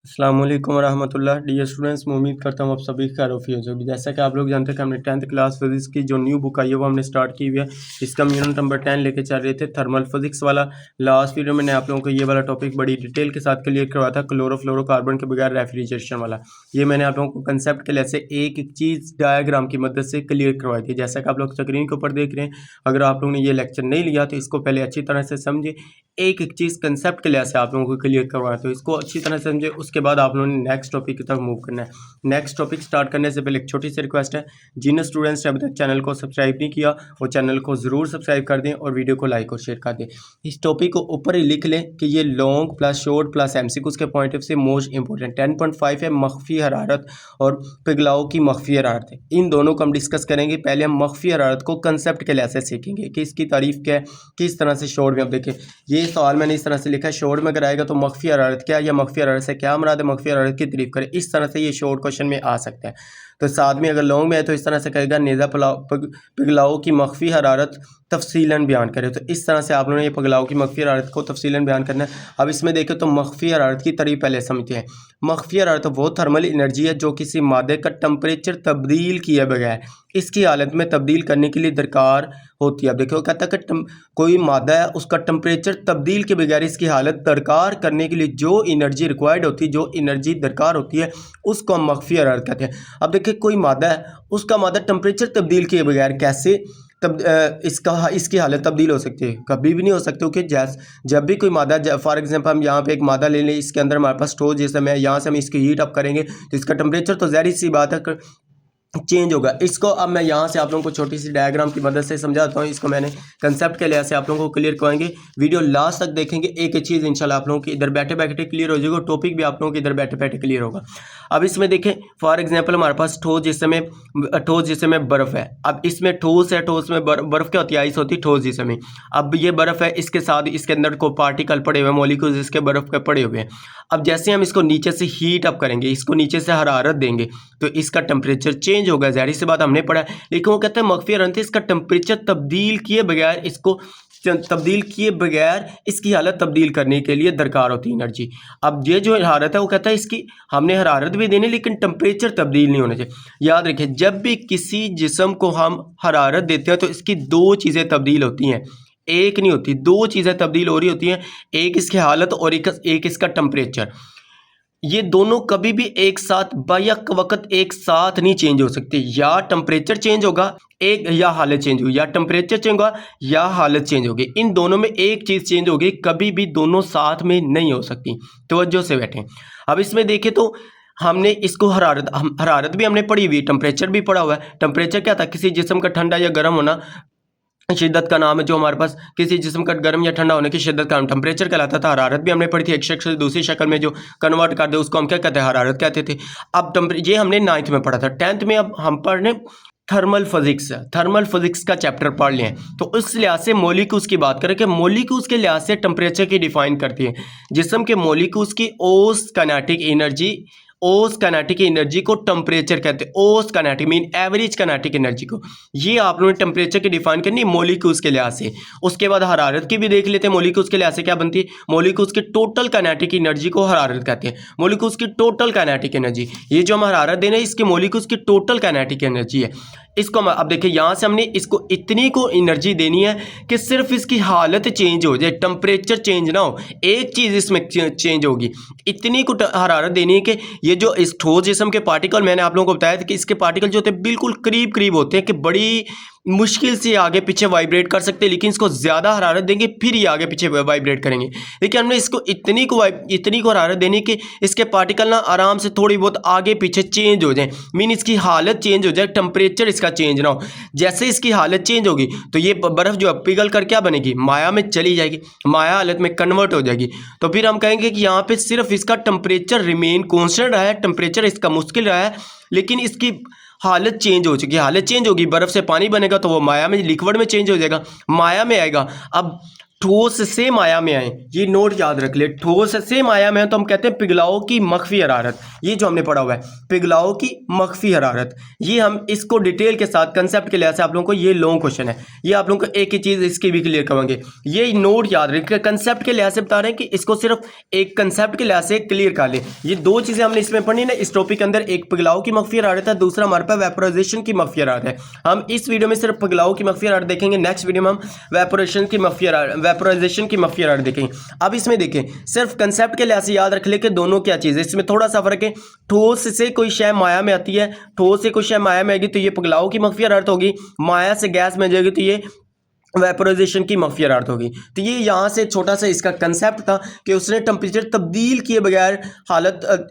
अस्सलाम वालेकुम रहमतुल्लाह। डियर स्टूडेंट्स, मैं उम्मीद करता हूँ आप सभी खैरियत होगी। जैसा कि आप लोग जानते हैं कि हमने 10th क्लास फिजिक्स की जो न्यू बुक आई है वो हमने स्टार्ट की हुई है। इसका हम यूनिट नंबर 10 लेके चल रहे थे, थर्मल फिजिक्स वाला। लास्ट वीडियो में मैंने आप लोगों को ये वाला टॉपिक बड़ी डिटेल के साथ क्लियर करवाया था, क्लोरोफ्लोरोकार्बन के बगैर रेफ्रिजरेशन वाला। ये मैंने आप लोगों को कंसेप्ट के लिए एक एक चीज़ डायग्राम की मदद से क्लियर करवाई थी। जैसा कि आप लोग स्क्रीन के ऊपर देख रहे हैं, अगर आप लोगों ने ये लेक्चर नहीं लिया तो इसको पहले अच्छी तरह से समझे, एक एक चीज़ कंसेप्ट के लिए से आप लोगों को क्लियर करवाना, तो इसको अच्छी तरह से समझे। उसके बाद आप लोगों ने नेक्स्ट टॉपिक की तरफ मूव करना है। नेक्स्ट टॉपिक स्टार्ट करने से पहले एक छोटी सी रिक्वेस्ट है, जिन स्टूडेंट्स ने अभी तक चैनल को सब्सक्राइब नहीं किया वो चैनल को ज़रूर सब्सक्राइब कर दें और वीडियो को लाइक और शेयर कर दें। इस टॉपिक को ऊपर ही लिख लें कि ये long plus short plus MCQs के पॉइंट ऑफ से मोस्ट इंपॉर्टेंट 10.5 है, मख्फी हरारत और पिघलाव की मख्फी हरारत है। इन दोनों को हम डिस्कस करेंगे। पहले हम मख्फी हरारत को कंसेप्ट के लिहाज से सीखेंगे कि इसकी तारीफ क्या है, किस तरह से शॉर्ट में। अब देखें, ये सवाल मैंने इस तरह से लिखा है, शॉर्ट में अगर आएगा तो मख्फी हरारत क्या है या मख्फी हरारत से क्या मुराद है, मख्फी हरारत की तारीफ करें। इस तरह से ये शॉर्ट क्वेश्चन में आ सकता है। तो साथ में अगर लॉन्ग में है तो इस तरह से कहेगा नेज़ा पिघलाओ की मख्फी हरारत तफसीलन बयान करें। तो इस तरह से आप लोगों ने ये पिघलाओ की मख्फी हरारत को तफसीलन बयान करना है। अब इसमें देखें तो मख्फी हरारत की तारीफ पहले समझते हैं। मख्फी हरारत वो थर्मल एनर्जी है जो किसी मादे का टेम्परेचर तब्दील किए बगैर इसकी हालत में तब्दील करने के लिए दरकार होती है। अब देखो, कहता है कि कोई मादा है उसका टेम्परेचर तब्दील के बगैर इसकी हालत दरकार करने के लिए जो एनर्जी रिक्वायर्ड होती है, जो एनर्जी दरकार होती है, उसको हम मख्फी हरारत कहते हैं। अब देखिए, कोई मादा है उसका मादा टेम्परेचर तब्दील किए बगैर कैसे इसकी हालत तब्दील हो सकती है, कभी भी नहीं हो सकती। क्योंकि जब भी कोई मादा, फॉर एग्जांपल हम यहाँ पे एक मादा ले लें, इसके अंदर हमारे पास ठोस जिस्म है, यहाँ से हम इसकी हीट अप करेंगे तो इसका टेम्परेचर तो ज़ाहिर सी बात है चेंज होगा। इसको अब मैं यहाँ से आप लोगों को छोटी सी डायग्राम की मदद से समझाता हूँ। इसको मैंने कंसेप्ट के लिहाज से आप लोगों को क्लियर करवाएंगे। वीडियो लास्ट तक देखेंगे, एक एक चीज़ इंशाल्लाह आप लोगों की इधर बैठे बैठे क्लियर हो जाएगा, टॉपिक भी आप लोगों की इधर बैठे बैठे क्लियर होगा। अब इसमें देखें, फॉर एग्जाम्पल हमारे पास ठोस जिसम में बर्फ़ है। अब इसमें ठोस है, ठोस में बर्फ़ क्या होती है, आइस होती है ठोस जिसम में। अब ये बर्फ़ है, इसके साथ इसके अंदर को पार्टिकल पड़े हुए, मॉलिक्यूल्स इसके बर्फ़ के पड़े हुए हैं। अब जैसे हम इसको नीचे से हीट अप करेंगे, इसको नीचे से हरारत देंगे तो इसका टेम्परेचर चेंज होगा, ज़ाहिर सी बात हमने पढ़ा है। लेकिन वो कहते हैं मख्फी हरारत इसका टेम्परेचर तब्दील किए बगैर इसकी हालत तब्दील करने के लिए दरकार होती है एनर्जी। अब ये जो हरारत है वो कहता है इसकी हमने हरारत भी देनी लेकिन टेम्परेचर तब्दील नहीं होना चाहिए। याद रखिए, जब भी किसी जिस्म को हम हरारत देते हैं तो इसकी दो चीज़ें तब्दील होती हैं, एक नहीं होती, दो चीज़ें तब्दील हो रही होती हैं, एक इसकी हालत और एक इसका टेम्परेचर। ये दोनों कभी भी एक साथ बैक वक्त एक साथ नहीं चेंज हो सकते। या टेम्परेचर चेंज होगा एक, या हालत चेंज होगी, या टेम्परेचर चेंज होगा या हालत चेंज होगी। इन दोनों में एक चीज़ चेंज होगी, कभी भी दोनों साथ में नहीं हो सकती। तवज्जो से बैठें। अब इसमें देखें तो हमने इसको हरारत भी हमने पढ़ी हुई, टेम्परेचर भी पढ़ा हुआ है। टेम्परेचर क्या था, किसी जिस्म का ठंडा या गर्म होना शिद्दत का नाम है। जो हमारे पास किसी जिस्म का गर्म या ठंडा होने की शिद्दत का नाम टेम्परेचर कहलाता था। हरारत भी हमने पढ़ी थी, एक शक्ल से दूसरी शक्ल में जो कन्वर्ट कर दे उसको हम क्या कहते हैं, हरारत कहते थे। अब ये हमने 9th में पढ़ा था। 10th में अब हम पढ़ रहे थर्मल फिजिक्स का चैप्टर पढ़ लें। तो उस लिहाज से मॉलिक्यूल्स की बात करें कि मॉलिक्यूल्स के लिहाज से टेम्परेचर की डिफाइन करती है जिस्म के मॉलिक्यूल्स की ओस काइनेटिक एनर्जी को टेम्परेचर कहते हैं। ओस kinetic mean average kinetic energy को, ये आप लोगों ने टेम्परेचर की डिफाइन करनी मॉलिक्यूल्स के लिहाज से। उसके बाद हरारत की भी देख लेते हैं, मॉलिक्यूल्स के लिहाज से क्या बनती है। मॉलिक्यूल्स की टोटल काइनेटिक एनर्जी को हरारत कहते हैं। मॉलिक्यूल्स की टोटल काइनेटिक एनर्जी, ये जो हम हरारत दे रहे हैं इसकी मॉलिक्यूल्स की टोटल काइनेटिक एनर्जी है। इसको अब देखिए, यहाँ से हमने इसको इतनी को एनर्जी देनी है कि सिर्फ इसकी हालत चेंज हो जाए, टेम्परेचर चेंज ना हो, एक चीज़ इसमें चेंज होगी। इतनी को हरारत देनी है कि ये जो इस ठोस जिस्म के पार्टिकल, मैंने आप लोगों को बताया था कि इसके पार्टिकल जो होते हैं बिल्कुल करीब करीब होते हैं कि बड़ी मुश्किल से आगे पीछे वाइब्रेट कर सकते हैं, लेकिन इसको ज़्यादा हरारत देंगे फिर ये आगे पीछे वाइब्रेट करेंगे। लेकिन हमने इसको इतनी को हरारत देनी कि इसके पार्टिकल ना आराम से थोड़ी बहुत आगे पीछे चेंज हो जाए, मीन इसकी हालत चेंज हो जाए, टेम्परेचर इसका चेंज ना हो। जैसे इसकी हालत चेंज होगी तो ये बर्फ़ जो पिघल कर क्या बनेगी, माया में चली जाएगी, माया हालत में कन्वर्ट हो जाएगी। तो फिर हम कहेंगे कि यहाँ पर सिर्फ इसका टेम्परेचर रिमेन कॉन्स्टेंट रहा है, टेम्परेचर इसका मुश्किल रहा है, लेकिन इसकी हालत चेंज हो चुकी है। हालत चेंज होगी, बर्फ़ से पानी बनेगा तो वो माया में लिक्विड में चेंज हो जाएगा, माया में आएगा। अब ठोस से माया में आए, ये नोट याद रख ले, ठोस से माया में आए तो हम कहते हैं पिघलाओ की मख्फी हरारत। ये जो हमने पढ़ा हुआ है पिघलाओ की मख्फी हरारत, ये हम इसको डिटेल के साथ कंसेप्ट के लिहाज से आप लोगों को, ये लॉन्ग क्वेश्चन है, ये आप लोगों को एक ही चीज़ इसकी भी क्लियर करेंगे। ये नोट याद रखिए, कंसेप्ट के लिहाज से बता रहे हैं कि इसको सिर्फ एक कंसेप्ट के लिहाज से क्लियर कर ले। ये दो चीज़ें हमने इसमें पढ़ी ना इस टॉपिक के अंदर, एक पिघलाओ की मख्फी हरारत है, दूसरा हमारे पास वेपोराइजेशन की मख्फी हरारत है। हम इस वीडियो में सिर्फ पिघलाओ की मख्फी हरारत देखेंगे, नेक्स्ट वीडियो में हम वेपोराइजेशन की मख्फी हरारत देखेंगे। अब इसमें देखें, सिर्फ कंसेप्ट के लिहाज से याद रख ले कि दोनों क्या चीज़ है, इसमें थोड़ा सा फर्क है। ठोस से कोई शय माया में आती है, ठोस से कोई शय माया में आएगी तो ये पिघलाओ की मख्फी हरारत होगी, माया से गैस में जाएगी तो ये वेपोराइजेशन की मख्फी हरारत होगी। तो ये यहाँ से छोटा सा इसका कंसेप्ट था कि उसने टेम्परेचर तब्दील किए बगैर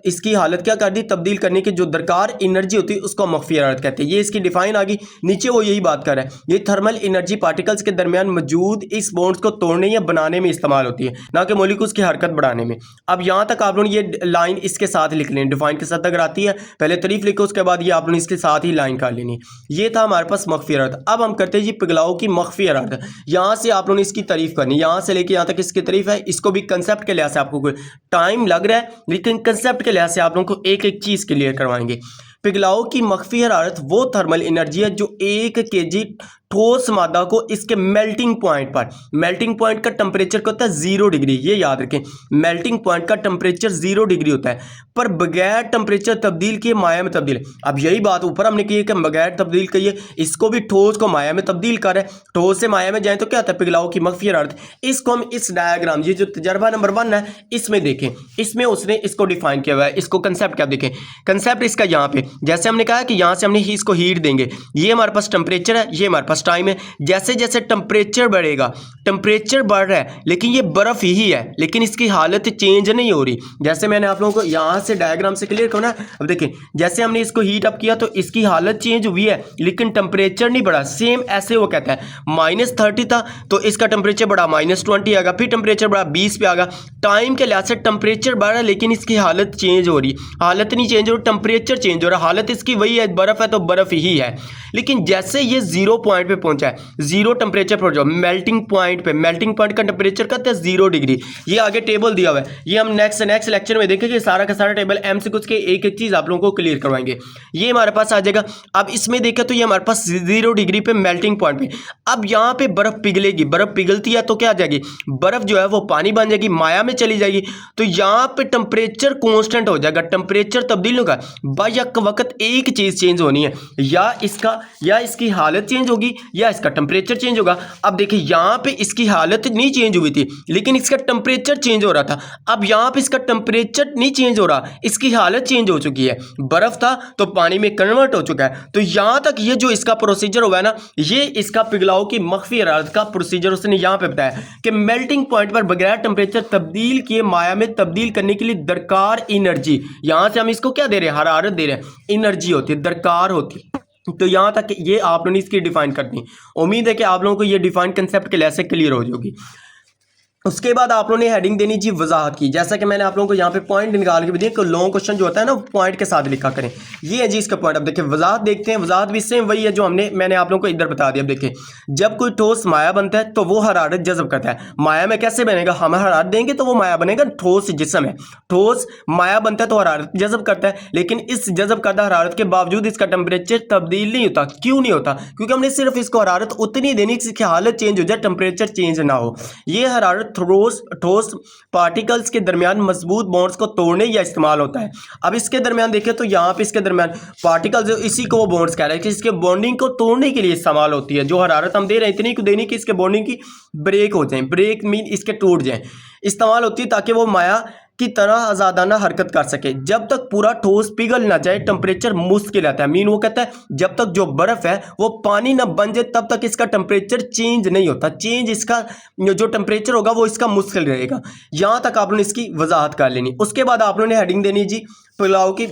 इसकी हालत क्या कर दी, तब्दील करने की जो दरकार एनर्जी होती है उसको मख्फी हरारत कहते हैं। ये इसकी डिफाइन आ गई, नीचे वो यही बात कर रहा है, ये थर्मल एनर्जी पार्टिकल्स के दरमियान मौजूद इस बॉन्ड्स को तोड़ने या बनाने में इस्तेमाल होती है, ना कि मॉलिक्यूल्स की हरकत बढ़ाने में। अब यहाँ तक आप लोगों ने ये लाइन इसके साथ लिख लें, डिफाइन के साथ अगर आती है पहले तारीफ लिखो, उसके बाद ये आप लोगों ने इसके साथ ही लाइन कर लेनी। ये था हमारे पास मख्फी हरारत। अब हम करते हैं जी पिघलाओ की मख्फी हरारत। यहाँ से आप लोगों ने इसकी तारीफ करनी, यहाँ से लेके यहाँ तक इसकी तारीफ है। इसको भी कंसेप्ट के लिहाज से आपको टाइम लग रहा है, लेकिन कंसेप्ट के लिहाज से आप लोगों को एक एक चीज क्लियर करवाएंगे। पिघलाओ की मख्फी हरारत वो थर्मल एनर्जी है जो 1 kg ठोस मादा को इसके मेल्टिंग पॉइंट पर, मेल्टिंग पॉइंट का टेम्परेचर होता है 0 डिग्री, ये याद रखें, मेल्टिंग पॉइंट का टेम्परेचर 0 डिग्री होता है, पर बगैर टेम्परेचर तब्दील किए माया में तब्दील। अब यही बात ऊपर हमने की है कि बगैर तब्दील किए, इसको भी ठोस को माया में तब्दील कर रहे हैं, ठोस से माया में जाए तो क्या होता है पिघलाओ की मख्फी हरारत। इसको हम इस डायग्राम, ये जो तजर्बा नंबर 1 है इसमें देखें, इसमें उसने इसको डिफाइन किया हुआ है। इसको कंसेप्ट क्या देखें, कंसेप्ट इसका यहाँ पे जैसे हमने कहा कि यहाँ से हमने इसको हीट देंगे, ये हमारे पास टेम्परेचर है, ये हमारे पास टाइम है। जैसे जैसे टेम्परेचर बढ़ेगा, टेम्परेचर बढ़ रहा है लेकिन ये बर्फ ही है, लेकिन इसकी हालत चेंज नहीं हो रही। जैसे मैंने आप लोगों को यहाँ से डायग्राम से क्लियर करना, अब देखिए जैसे हमने इसको हीट अप किया तो इसकी हालत चेंज हुई है लेकिन टेम्परेचर नहीं बढ़ा। सेम ऐसे वो कहता है -30 था तो इसका टेम्परेचर बढ़ा -20 आ गया, फिर टेम्परेचर बढ़ा 20 पे आ गया। टाइम के लिहाज से टेम्परेचर बढ़ रहा है लेकिन इसकी हालत चेंज हो रही, हालत नहीं चेंज हो रही, टेम्परेचर चेंज हो रहा है। हालत इसकी वही है, बर्फ है तो बर्फ ही है, लेकिन जैसे ये 0 पॉइंट पे पहुंचा है, 0 टेम्परेचर पर जाओ, मेल्टिंग पॉइंट पे, मेल्टिंग पॉइंट का टेम्परेचर कहते हैं 0 डिग्री। ये आगे टेबल दिया हुआ है, ये हम नेक्स्ट लेक्चर में देखेंगे, सारा का सारा टेबल एमसीक्यूज के एक एक चीज आप लोगों को क्लियर करवाएंगे। ये हमारे पास आ जाएगा। अब इसमें देखें तो ये हमारे पास 0 डिग्री पे मेल्टिंग पॉइंट पे, अब यहाँ पे बर्फ पिघलेगी, बर्फ पिघलती है तो क्या आ जाएगी, बर्फ जो है वो पानी बन जाएगी, माया में चली जाएगी, तो यहाँ पे टेम्परेचर कॉन्स्टेंट हो जाएगा, टेम्परेचर तब्दील होगा। बायक वक्त एक चीज चेंज होनी है, या इसकी हालत चेंज होगी या इसका टेम्परेचर चेंज होगा। अब देखिए यहाँ पे इसकी हालत नहीं चेंज हुई थी लेकिन इसका टेम्परेचर चेंज हो रहा था। अब यहाँ पे इसका टेम्परेचर नहीं चेंज हो रहा, इसकी हालत चेंज हो चुकी है, बर्फ था तो पानी में कन्वर्ट हो चुका है। तो यहाँ तक ये जो इसका प्रोसीजर हुआ है ना, ये इसका पिघलाओ की मख्फी हरारत का प्रोसीजर उसने यहाँ पे बताया कि मेल्टिंग पॉइंट पर बगैर टेम्परेचर तब्दील किए माया में तब्दील करने के लिए दरकार एनर्जी, यहाँ से हम इसको क्या दे रहे हैं, हरारत दे रहे हैं, एनर्जी होती है, दरकार होती है। तो यहाँ तक ये आप लोगों ने इसकी डिफाइन करनी। उम्मीद है कि आप लोगों को ये डिफाइन कंसेप्ट के लिहाज से क्लियर हो जाएगी। उसके बाद आप लोगों ने हेडिंग देनी जी वजाहत की, जैसा कि मैंने आप लोगों को यहाँ पे पॉइंट निकाल के भी दिया कि लॉन्ग क्वेश्चन जो होता है ना पॉइंट के साथ लिखा करें। ये है जी इसका पॉइंट। अब देखिए वजाहत देखते हैं, वजाहत भी सेम वही है जो मैंने आप लोगों को इधर बता दिया। अब देखिए जब कोई ठोस माया बनता है तो वो हरारत जज़ब करता है। माया में कैसे बनेगा, हम हरारत देंगे तो वो माया बनेगा, ठोस जिस्म है, ठोस माया बनता है तो हरारत जज़ब करता है, लेकिन इस जज़ब करदा हरारत के बावजूद इसका टेम्परेचर तब्दील नहीं होता। क्यों नहीं होता, क्योंकि हमने सिर्फ इसको हरारत उतनी देनी कि इसकी हालत चेंज हो जाए, टेम्परेचर चेंज ना हो। ये हरारत ठोस पार्टिकल्स के दरमियान मजबूत बॉन्ड्स को तोड़ने या इस्तेमाल होता है। अब इसके दरमियान देखें तो यहाँ पे इसके दरमियान पार्टिकल्स, इसी को वो बॉन्ड्स कह रहे हैं कि इसके बॉन्डिंग को तोड़ने के लिए इस्तेमाल होती है। जो हरारत हम दे रहे हैं इतनी को देनी कि इसके बॉन्डिंग की ब्रेक हो जाए, ब्रेक मीन इसके टूट जाए, इस्तेमाल होती है ताकि वो माया की तरह आज़ादाना हरकत कर सके। जब तक पूरा ठोस पिघल ना जाए टेम्परेचर मुश्किल आता है। मीन वो कहता है जब तक जो बर्फ है वो पानी ना बन जाए तब तक इसका टेम्परेचर चेंज नहीं होता, चेंज इसका जो टेम्परेचर होगा वो इसका मुश्किल रहेगा। यहाँ तक आप लोगों ने इसकी वजाहत कर लेनी। उसके बाद आप लोगों ने हेडिंग देनी जी पिघलाओ की,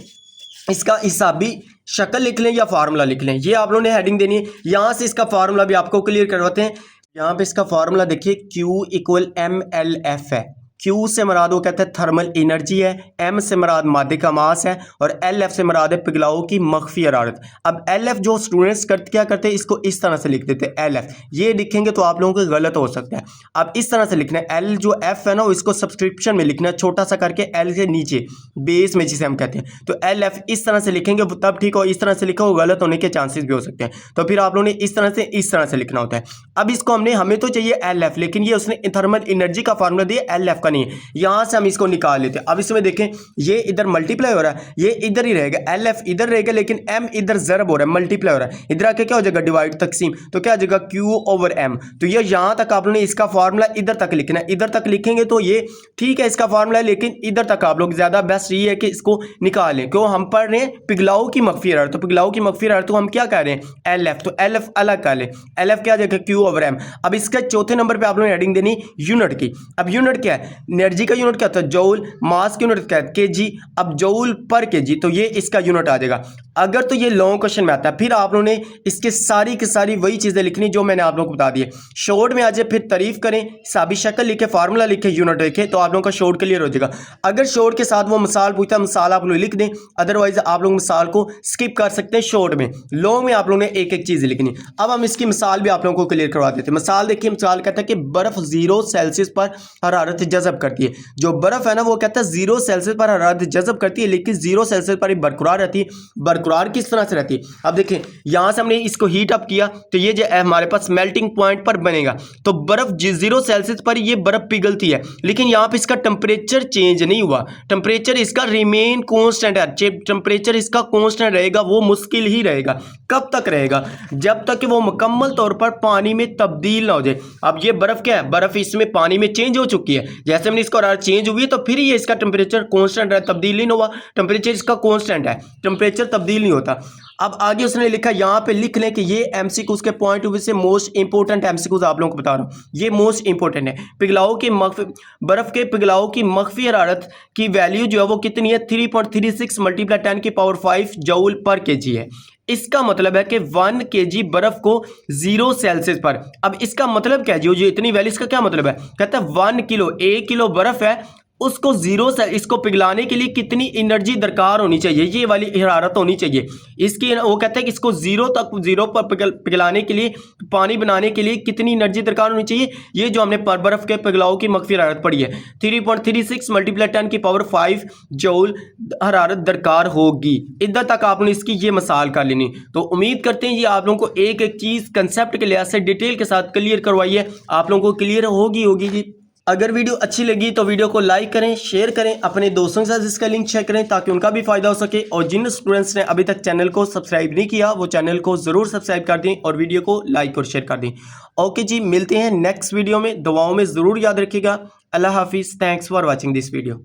इसका हिसाबी शक्ल लिख लें या फार्मूला लिख लें, ये आप लोगों ने हेडिंग देनी है। यहाँ से इसका फार्मूला भी आपको क्लियर करवाते हैं। यहाँ पे इसका फार्मूला देखिए Q = mLF है, Q से मुराद वो कहते हैं थर्मल एनर्जी है, M से मुराद मादे का मास है और LF से मुराद है पिघलाव की मख्फी हरारत। अब LF जो स्टूडेंट्स क्या करते हैं, इसको इस तरह से लिख देते हैं LF। ये लिखेंगे तो आप लोगों को गलत हो सकता है। अब इस तरह से लिखना है, L जो F है ना इसको सब्सक्रिप्शन में लिखना है, छोटा सा करके L के नीचे बेस में जिसे हम कहते हैं। तो LF इस तरह से लिखेंगे तब ठीक हो, इस तरह से लिखा हो गलत होने के चांसेस भी हो सकते हैं। तो फिर आप लोगों ने इस तरह से लिखना होता है। अब इसको हमें तो चाहिए LF, लेकिन ये उसने थर्मल एनर्जी का फार्मूला दिया, LF का नहीं है। यहां से हम इसको निकाल लेते हैं। अब इसमें देखें ये इधर मल्टीप्लाई हो रहा है, ये इधर ही रहेगा, LF इधर रहेगा, लेकिन M इधर ज़रब हो रहा है, मल्टीप्लाई हो रहा है। इधर आके क्या हो जाएगा, डिवाइड तकसीम, तो क्या आ जाएगा Q/M। तो ये यहां तक आप लोगों ने इसका फार्मूला इधर तक लिखना है। इधर तक लिखेंगे तो ये ठीक है इसका फार्मूला है, लेकिन इधर तक आप लोग ज्यादा बेस्ट ये है कि इसको निकालें। क्यों, हम पढ़ रहे हैं पिघलाव की मख्फी हरारत, तो पिघलाव की मख्फी हरारत को हम क्या कह रहे हैं, LF। तो LF अलग कर ले, LF क्या आ जाएगा Q/M। अब इसका चौथे नंबर पे आप लोगों ने हेडिंग देनी यूनिट की। अब यूनिट क्या है, एनर्जी का यूनिट क्या होता है जूल, मास की यूनिट क्या है kg। अब जूल पर kg, तो ये इसका यूनिट आ जाएगा। अगर तो ये लॉन्ग क्वेश्चन में आता है, फिर आप लोगों ने इसके सारी की सारी वही चीजें लिखनी जो मैंने आप लोगों को बता दी है। शॉर्ट में आ जाए, फिर तारीफ करें, हिसाबी शक्ल लिखे, फार्मूला लिखे, यूनिट लिखे, तो आप लोगों का शॉर्ट क्लियर हो जाएगा। अगर शॉर्ट के साथ वो मिसाल पूछता है, मिसाल आप लोग लिख दें, अदरवाइज आप लोग मिसाल को स्किप कर सकते हैं। शॉर्ट में, लॉन्ग में आप लोगों ने एक एक चीज लिखनी। अब हम इसकी मिसाल भी आप लोगों को क्लियर करवा देते हैं। मिसाल देखिए, मिसाल कहता है कि बर्फ 0 सेल्सियस पर हरारत जज़ब करती है। जो बर्फ है ना वो कहता है 0 सेल्सियस पर हरारत जज़ब करती है, लेकिन 0 सेल्सियस पर ही बरकरार रहती है। बरकरार किस तरह से रहती है, अब देखें यहां से हमने इसको हीट अप किया तो ये जो हमारे पास मेल्टिंग पॉइंट पर बनेगा, तो बर्फ 0 सेल्सियस पर ये बर्फ पिघलती है, लेकिन यहां पे इसका टेम्परेचर चेंज नहीं हुआ, टेम्परेचर इसका रिमेन कांस्टेंट है। टेम्परेचर इसका कांस्टेंट रहेगा, वो मुश्किल ही रहेगा। कब तक रहेगा, जब तक कि वो मुकम्मल तौर पर पानी में तब्दील ना हो जाए। अब ये बर्फ क्या है, बर्फ इसमें पानी में चेंज हो चुकी है, जैसे हमने इसको चेंज हुई है तो फिर ये इसका टेम्परेचर कांस्टेंट है, तब्दील नहीं हुआ। टेम्परेचर इसका कांस्टेंट है, टेम्परेचर तब्दील नहीं होता। अब आगे उसने लिखा, यहां पे लिख लें कि ये एमसीक्यूज के पॉइंट ऑफ व्यू से मोस्ट इंपोर्टेंट एमसीक्यूज आप लोगों को बता रहा हूं, ये मोस्ट इंपोर्टेंट है। पिघलाव की बर्फ के पिघलाव की मख्फी हरारत की वैल्यू जो है वो कितनी है, 3.36 × 10⁵ जूल पर kg है। इसका मतलब है कि 1 kg बर्फ को 0 सेल्सियस पर, अब इसका मतलब क्या है, जो इतनी वैल्यू, इसका क्या मतलब है, कहता है 1 किलो, 1 किलो बर्फ है, उसको 0 से इसको पिघलाने के लिए कितनी एनर्जी दरकार होनी चाहिए, ये वाली हरारत होनी चाहिए इसकी। वो कहता है कि इसको 0 पर पिघलाने के लिए, पानी बनाने के लिए कितनी एनर्जी दरकार होनी चाहिए, ये जो हमने बर्फ के पिघलाव की मख्फी हरारत पढ़ी है, 3.36 × 10⁵ जूल हरारत दरकार होगी। इधर तक आपने इसकी ये मिसाल कर लेनी। तो उम्मीद करते हैं ये आप लोगों को एक एक चीज़ कंसेप्ट के लिहाज से डिटेल के साथ क्लियर करवाई है, आप लोगों को क्लियर होगी जी। अगर वीडियो अच्छी लगी तो वीडियो को लाइक करें, शेयर करें, अपने दोस्तों के साथ इसका लिंक शेयर करें ताकि उनका भी फायदा हो सके। और जिन स्टूडेंट्स ने अभी तक चैनल को सब्सक्राइब नहीं किया वो चैनल को ज़रूर सब्सक्राइब कर दें और वीडियो को लाइक और शेयर कर दें। ओके जी, मिलते हैं नेक्स्ट वीडियो में, दुआओं में ज़रूर याद रखिएगा। अल्लाह हाफिज़, thanks for watching this video.